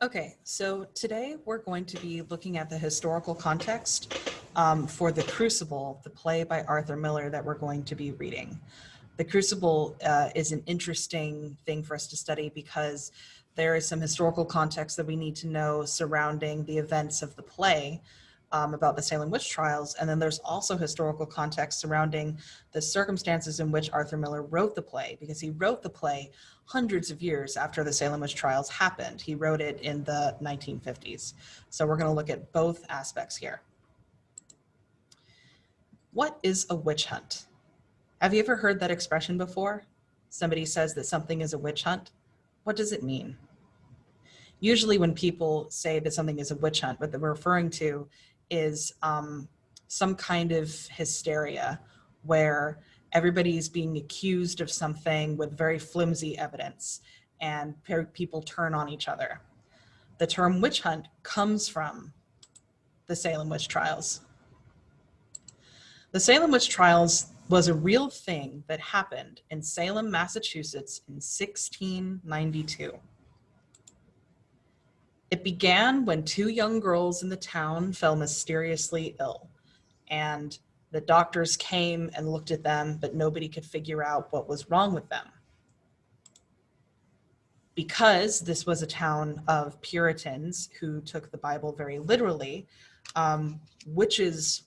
Okay, so today we're going to be looking at the historical context for The Crucible, the play by Arthur Miller that we're going to be reading. The Crucible is an interesting thing for us to study because there is some historical context that we need to know surrounding the events of the play about the Salem witch trials. And then there's also historical context surrounding the circumstances in which Arthur Miller wrote the play, because he wrote the play hundreds of years after the Salem witch trials happened. He wrote it in the 1950s. So we're going to look at both aspects here. What is a witch hunt? Have you ever heard that expression before? Somebody says that something is a witch hunt. What does it mean? Usually when people say that something is a witch hunt, what they're referring to is some kind of hysteria where everybody's being accused of something with very flimsy evidence and people turn on each other. The term witch hunt comes from the Salem witch trials. The Salem witch trials was a real thing that happened in Salem, Massachusetts in 1692. It began when two young girls in the town fell mysteriously ill, and the doctors came and looked at them, but nobody could figure out what was wrong with them. Because this was a town of Puritans who took the Bible very literally, witches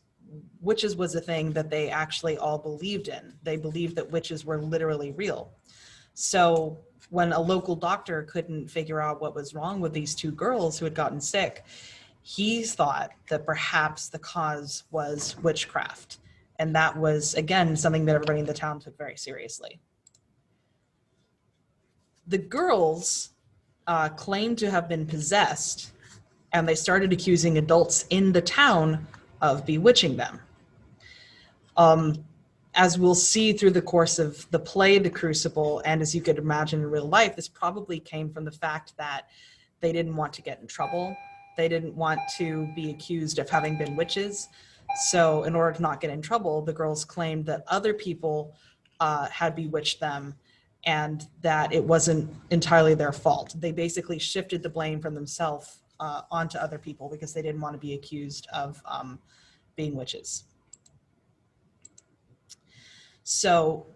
was a thing that they actually all believed in. They believed that witches were literally real. So when a local doctor couldn't figure out what was wrong with these two girls who had gotten sick, he thought that perhaps the cause was witchcraft. And that was, again, something that everybody in the town took very seriously. The girls claimed to have been possessed, and they started accusing adults in the town of bewitching them. As we'll see through the course of the play, The Crucible, and as you could imagine in real life, this probably came from the fact that they didn't want to get in trouble. They didn't want to be accused of having been witches. So in order to not get in trouble, the girls claimed that other people had bewitched them and that it wasn't entirely their fault. They basically shifted the blame from themselves onto other people because they didn't want to be accused of being witches. So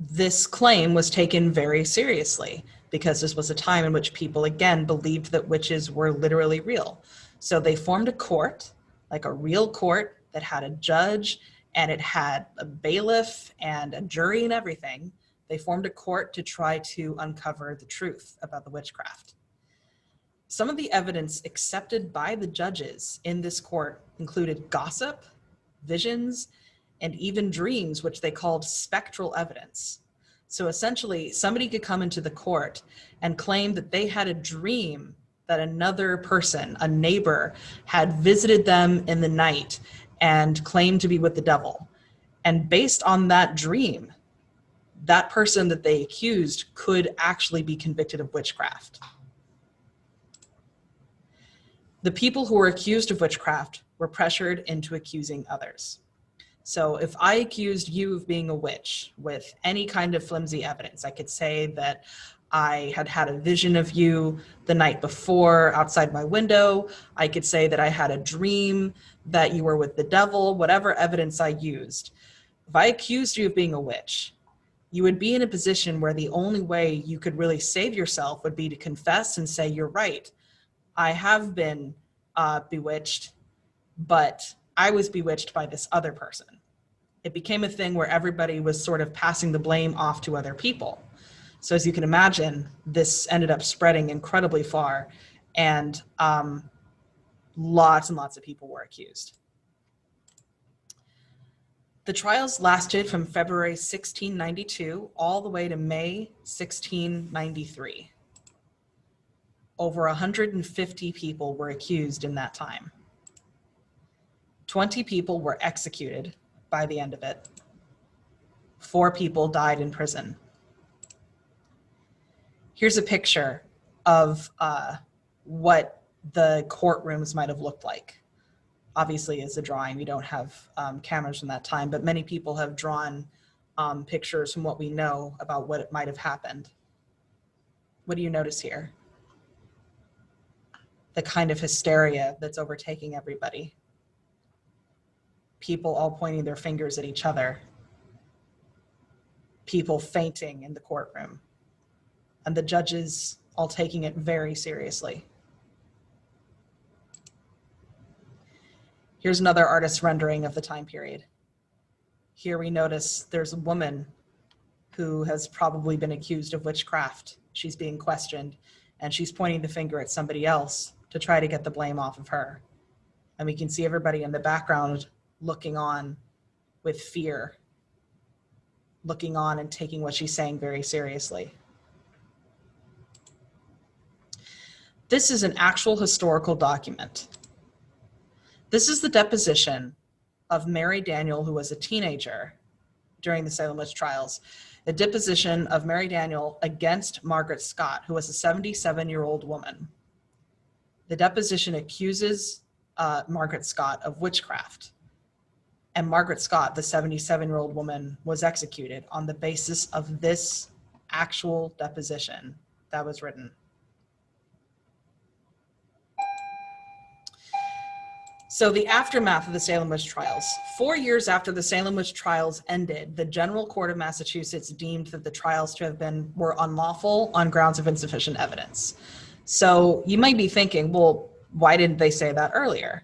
this claim was taken very seriously because this was a time in which people, again, believed that witches were literally real. So they formed a court, like a real court that had a judge and it had a bailiff and a jury and everything. They formed a court to try to uncover the truth about the witchcraft. Some of the evidence accepted by the judges in this court included gossip, visions, and even dreams, which they called spectral evidence. So essentially, somebody could come into the court and claim that they had a dream that another person, a neighbor, had visited them in the night and claimed to be with the devil. And based on that dream, that person that they accused could actually be convicted of witchcraft. The people who were accused of witchcraft were pressured into accusing others. So if I accused you of being a witch with any kind of flimsy evidence, I could say that I had had a vision of you the night before outside my window. I could say that I had a dream that you were with the devil, whatever evidence I used. If I accused you of being a witch, you would be in a position where the only way you could really save yourself would be to confess and say, you're right. I have been bewitched, but I was bewitched by this other person. It became a thing where everybody was sort of passing the blame off to other people. So as you can imagine, this ended up spreading incredibly far, and lots and lots of people were accused. The trials lasted from February 1692 all the way to May 1693. Over 150 people were accused in that time. 20 people were executed by the end of it. 4 people died in prison. Here's a picture of what the courtrooms might have looked like. Obviously, it's a drawing. We don't have cameras from that time, but many people have drawn pictures from what we know about what it might have happened. What do you notice here? the kind of hysteria that's overtaking everybody. People all pointing their fingers at each other. People fainting in the courtroom. And the judges all taking it very seriously. Here's another artist's rendering of the time period. Here we notice there's a woman who has probably been accused of witchcraft. She's being questioned, and she's pointing the finger at somebody else to try to get the blame off of her. And we can see everybody in the background looking on with fear, looking on and taking what she's saying very seriously. This is an actual historical document. This is the deposition of Mary Daniel, who was a teenager during the Salem witch trials. A deposition of Mary Daniel against Margaret Scott, who was a 77-year-old woman. The deposition accuses Margaret Scott of witchcraft. And Margaret Scott, the 77-year-old woman, was executed on the basis of this actual deposition that was written. So the aftermath of the Salem witch trials. 4 years after the Salem witch trials ended, the General Court of Massachusetts deemed that the trials to have were unlawful on grounds of insufficient evidence. So you might be thinking, well, why didn't they say that earlier?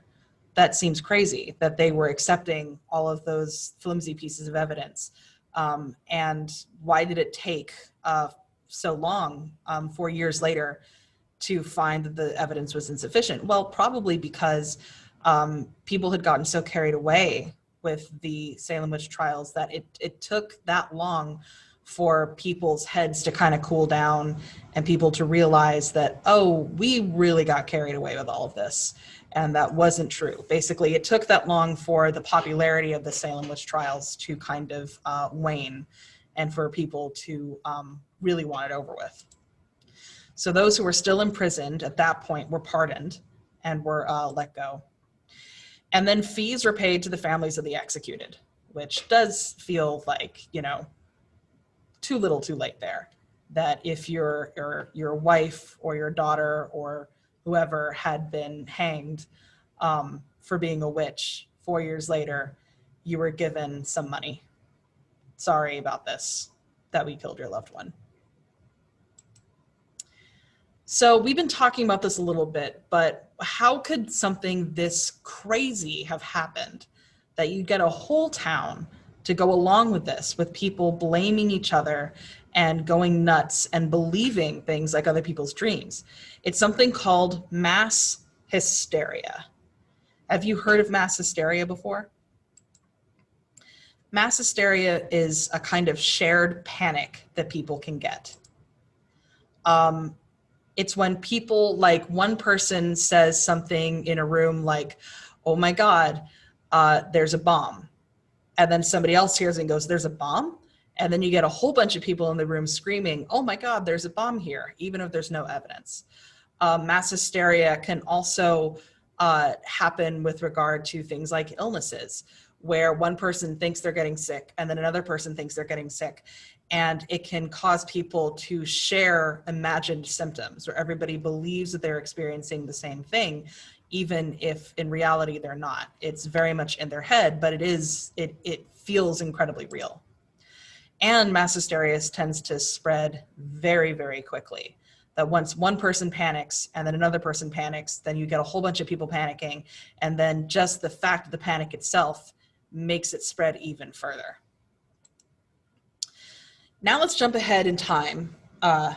That seems crazy that they were accepting all of those flimsy pieces of evidence. And why did it take so long, 4 years later, to find that the evidence was insufficient? Well, probably because people had gotten so carried away with the Salem witch trials that it took that long for people's heads to kind of cool down and people to realize that, oh, we really got carried away with all of this. And that wasn't true. Basically, it took that long for the popularity of the Salem witch trials to kind of wane and for people to really want it over with. So those who were still imprisoned at that point were pardoned and were let go. And then fees were paid to the families of the executed, which does feel like, you know, too little too late there. That if your wife or your daughter or whoever had been hanged for being a witch 4 years later, you were given some money. Sorry about this, that we killed your loved one. So we've been talking about this a little bit, but how could something this crazy have happened that you get a whole town to go along with this, with people blaming each other and going nuts and believing things like other people's dreams? It's something called mass hysteria. Have you heard of mass hysteria before? Mass hysteria is a kind of shared panic that people can get. It's when people, like one person says something in a room like, oh my God, there's a bomb. And then somebody else hears and goes, there's a bomb? And then you get a whole bunch of people in the room screaming, oh my God, there's a bomb here, even if there's no evidence. Mass hysteria can also happen with regard to things like illnesses, where one person thinks they're getting sick and then another person thinks they're getting sick. And it can cause people to share imagined symptoms, where everybody believes that they're experiencing the same thing, even if in reality they're not. It's very much in their head, but it feels incredibly real. And mass hysteria tends to spread very, very quickly. That once one person panics and then another person panics, then you get a whole bunch of people panicking. And then just the fact of the panic itself makes it spread even further. Now let's jump ahead in time,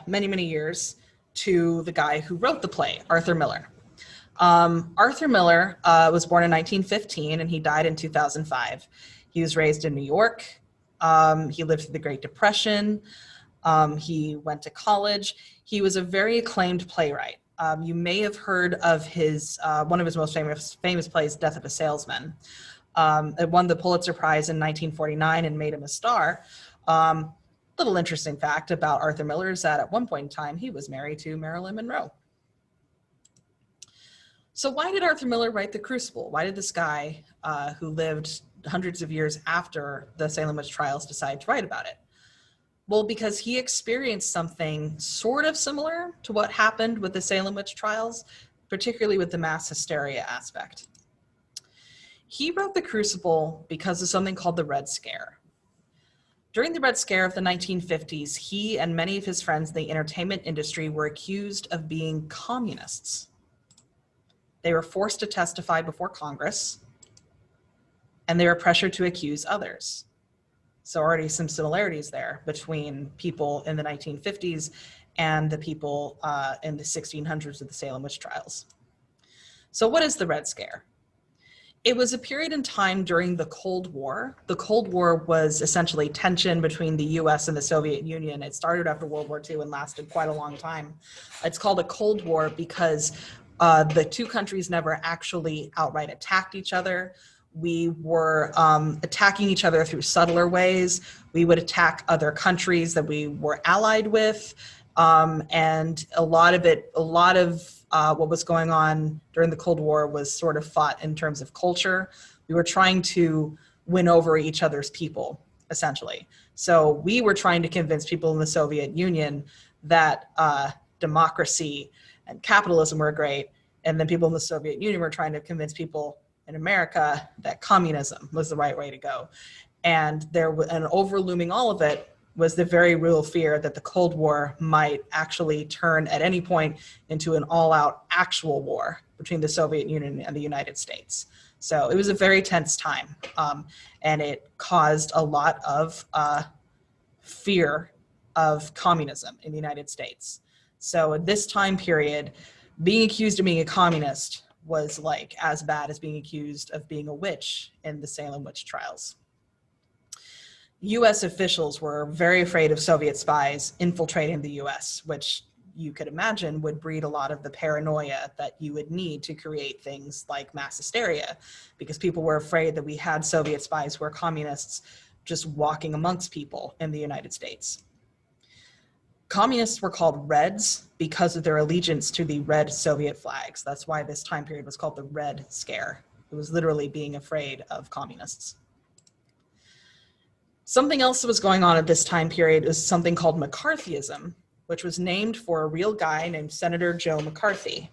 many, many years, to the guy who wrote the play, Arthur Miller. Arthur Miller was born in 1915 and he died in 2005. He was raised in New York. He lived through the Great Depression. He went to college. He was a very acclaimed playwright. You may have heard of his one of his most famous plays, Death of a Salesman. It won the Pulitzer Prize in 1949 and made him a star. Little interesting fact about Arthur Miller is that at one point in time, he was married to Marilyn Monroe. So why did Arthur Miller write The Crucible? Why did this guy who lived hundreds of years after the Salem witch trials decide to write about it? Well, because he experienced something sort of similar to what happened with the Salem witch trials, particularly with the mass hysteria aspect. He wrote The Crucible because of something called the Red Scare. During the Red Scare of the 1950s, he and many of his friends in the entertainment industry were accused of being communists. They were forced to testify before Congress, and they were pressured to accuse others. So already some similarities there between people in the 1950s and the people in the 1600s of the Salem witch trials. So what is the Red Scare? It was a period in time during the Cold War. The Cold War was essentially tension between the US and the Soviet Union. It started after World War II and lasted quite a long time. It's called a Cold War because the two countries never actually outright attacked each other. We were attacking each other through subtler ways. We would attack other countries that we were allied with. And a lot of what was going on during the Cold War was sort of fought in terms of culture. We were trying to win over each other's people, essentially. So we were trying to convince people in the Soviet Union that democracy and capitalism were great. And then people in the Soviet Union were trying to convince people in America that communism was the right way to go. And overlooming all of it was the very real fear that the Cold War might actually turn at any point into an all-out actual war between the Soviet Union and the United States. So it was a very tense time, and it caused a lot of fear of communism in the United States. So at this time period, being accused of being a communist was like as bad as being accused of being a witch in the Salem witch trials. US officials were very afraid of Soviet spies infiltrating the US, which you could imagine would breed a lot of the paranoia that you would need to create things like mass hysteria, because people were afraid that we had Soviet spies who were communists just walking amongst people in the United States. Communists were called Reds because of their allegiance to the red Soviet flags. That's why this time period was called the Red Scare. It was literally being afraid of communists. Something else that was going on at this time period is something called McCarthyism, which was named for a real guy named Senator Joe McCarthy.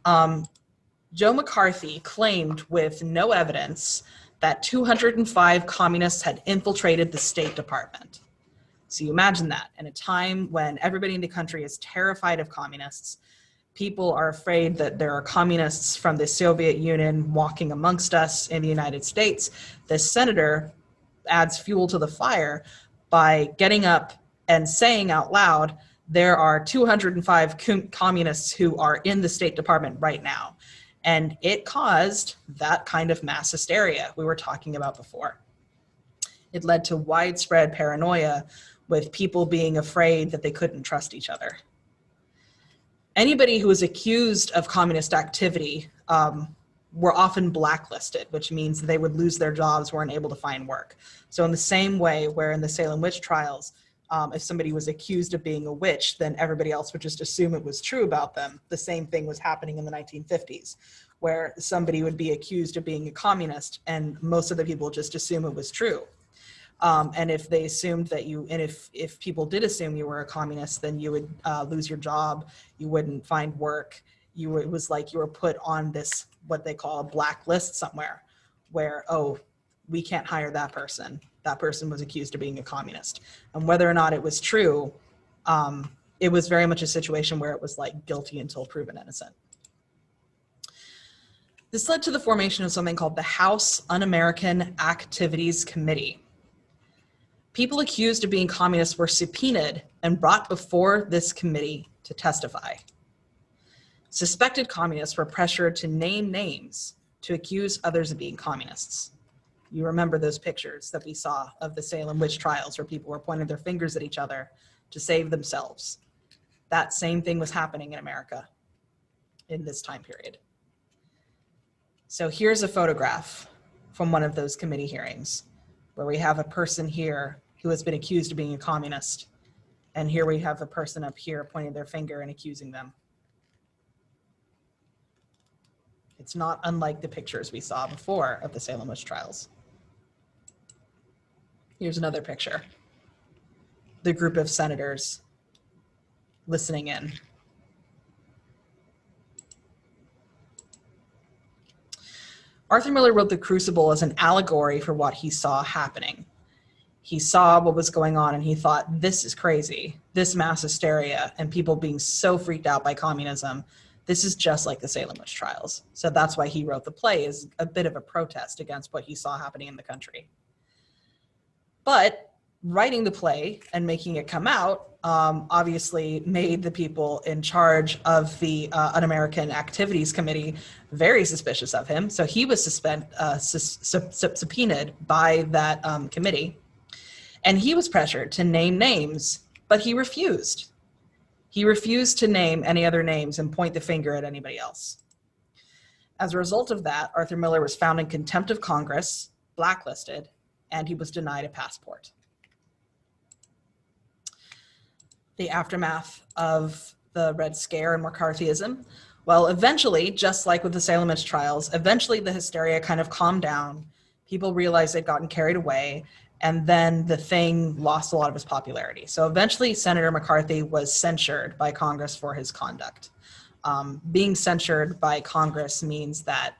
Joe McCarthy claimed with no evidence that 205 communists had infiltrated the State Department. So you imagine that in a time when everybody in the country is terrified of communists, people are afraid that there are communists from the Soviet Union walking amongst us in the United States. This senator adds fuel to the fire by getting up and saying out loud, there are 205 communists who are in the State Department right now. And it caused that kind of mass hysteria we were talking about before. It led to widespread paranoia with people being afraid that they couldn't trust each other. Anybody who was accused of communist activity were often blacklisted, which means they would lose their jobs, weren't able to find work. So in the same way where in the Salem witch trials, if somebody was accused of being a witch, then everybody else would just assume it was true about them. The same thing was happening in the 1950s, where somebody would be accused of being a communist and most of the people just assume it was true. And if they assumed that if people did assume you were a communist, then you would lose your job, you wouldn't find work. It was like you were put on this, what they call a blacklist somewhere, where, oh, we can't hire that person. That person was accused of being a communist. And whether or not it was true, it was very much a situation where it was like guilty until proven innocent. This led to the formation of something called the House Un-American Activities Committee. People accused of being communists were subpoenaed and brought before this committee to testify. Suspected communists were pressured to name names to accuse others of being communists. You remember those pictures that we saw of the Salem witch trials where people were pointing their fingers at each other to save themselves. That same thing was happening in America in this time period. So here's a photograph from one of those committee hearings where we have a person here who has been accused of being a communist. And here we have a person up here pointing their finger and accusing them. It's not unlike the pictures we saw before of the Salem witch trials. Here's another picture. The group of senators listening in. Arthur Miller wrote The Crucible as an allegory for what he saw happening. He saw what was going on and he thought, this is crazy, this mass hysteria and people being so freaked out by communism. This is just like the Salem witch trials. So that's why he wrote the play, as a bit of a protest against what he saw happening in the country. But writing the play and making it come out obviously made the people in charge of the Un-American Activities Committee very suspicious of him. So he was subpoenaed by that committee. And he was pressured to name names, but he refused. He refused to name any other names and point the finger at anybody else. As a result of that, Arthur Miller was found in contempt of Congress, blacklisted, and he was denied a passport. The aftermath of the Red Scare and McCarthyism, well, eventually, just like with the Salem witch trials, eventually the hysteria kind of calmed down. People realized they'd gotten carried away, and then the thing lost a lot of its popularity. So eventually Senator McCarthy was censured by Congress for his conduct. Being censured by Congress means that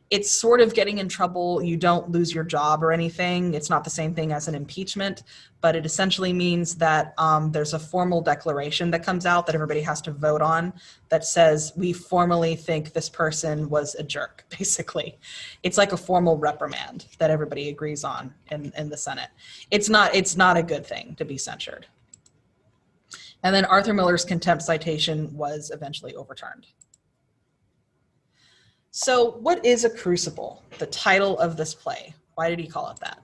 it's sort of getting in trouble. You don't lose your job or anything. It's not the same thing as an impeachment, but it essentially means that there's a formal declaration that comes out that everybody has to vote on that says, we formally think this person was a jerk, basically. It's like a formal reprimand that everybody agrees on in the Senate. It's not a good thing to be censured. And then Arthur Miller's contempt citation was eventually overturned. So what is a crucible? The title of this play. Why did he call it that?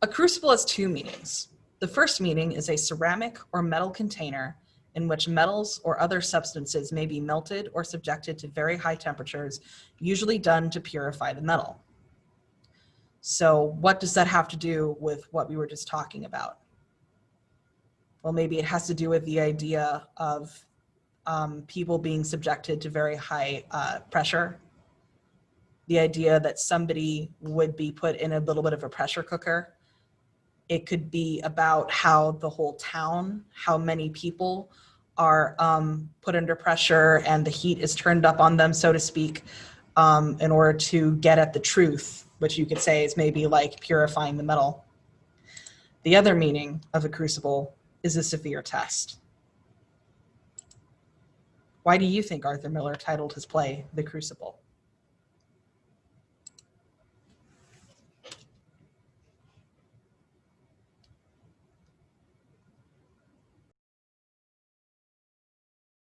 A crucible has two meanings. The first meaning is a ceramic or metal container in which metals or other substances may be melted or subjected to very high temperatures, usually done to purify the metal. So what does that have to do with what we were just talking about? Well, maybe it has to do with the idea of people being subjected to very high pressure. The idea that somebody would be put in a little bit of a pressure cooker. It could be about how the whole town, how many people are put under pressure and the heat is turned up on them, so to speak, in order to get at the truth, which you could say is maybe like purifying the metal. The other meaning of a crucible is a severe test. Why do you think Arthur Miller titled his play The Crucible?